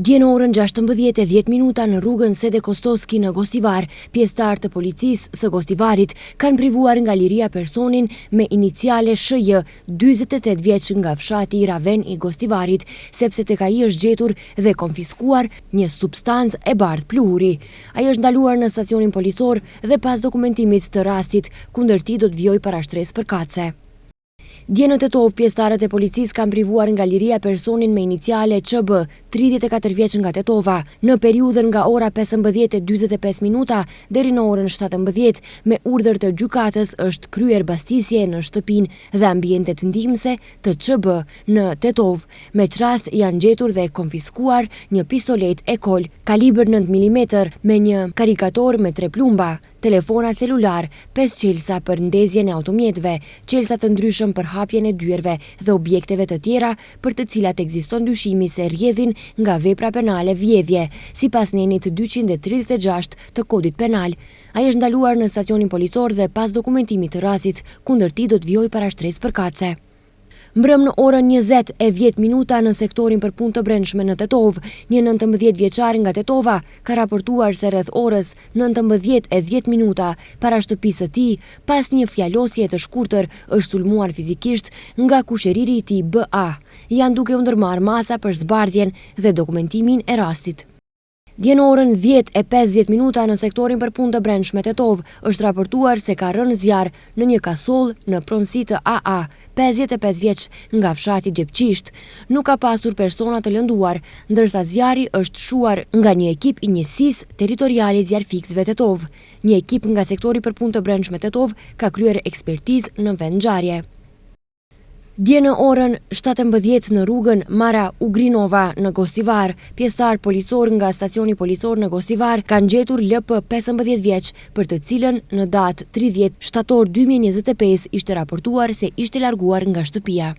Dje në orën 16:10 në rrugën Sede Kostoski në Gostivar, pjesëtarë të policisë së Gostivarit kanë privuar nga liria personin me iniciale SHJ, 48 vjeç nga fshati Raven i Gostivarit, sepse tek ai është gjetur dhe konfiskuar një substancë e bardhë pluhuri. Ai është ndaluar në stacionin policor dhe pas dokumentimit të rastit, kundër tij do të vijojë para shtresë përkatëse. Dje në Tetov, pjesëtarët e policisë kanë privuar nga liria personin me iniciale QB, 34 vjeç nga Tetova, në periudhën nga ora 15:45 deri në orën 17 me urdhër të gjykatës është kryer bastisje në shtëpinë dhe ambientet ndihmëse të QB në Tetov. Me çrast janë gjetur dhe konfiskuar një pistolet Ekol kalibër 9 mm me një karikator me 3 plumba, telefona celular, 5 qelsa për ndezjen e automjetëve, qelsa të ndryshëm për hapjen e dyerve dhe objekteve të tjera për të cilat ekziston dyshimi se rrjedhin nga vepra penale vjedhje, sipas nenit 236 të kodit penal. Ai është ndaluar në stacionin policor dhe pas dokumentimit të rastit, kundër tij do të vijojë para shtresë përkatëse. Mbrëm në orën 20:10 në sektorin për punë të brendshme në Tetov, një 19 vjeçar nga Tetova ka raportuar se rreth orës 19:10 para shtëpisë së tij, pas një fjalosje të shkurtër, është sulmuar fizikisht nga kushëriri i tij BA. Janë duke u ndërmarrë masa për zbardhjen dhe dokumentimin e rastit. Dje në orën 10:50 në sektorin për punë të brendshme Tetov është raportuar se ka rënë zjarr në një kasoll në pronësi të AA, 55 vjeç nga fshati Gjepqisht. Nuk ka pasur persona të lënduar, ndërsa zjarri është shuar nga një ekip i njësisë territoriale zjarfikësve Tetov. Një ekip nga sektori për punë të brendshme Tetov ka kryer ekspertizë në vend ngjarje. Dje në orën 17 në rrugën Mara Ugrinova në Gostivar, pjesëtar policor nga stacioni policor në Gostivar kanë gjetur LP 15 vjeç, për të cilën në datë 30 shtator 2025 ishte raportuar se ishte larguar nga shtëpia.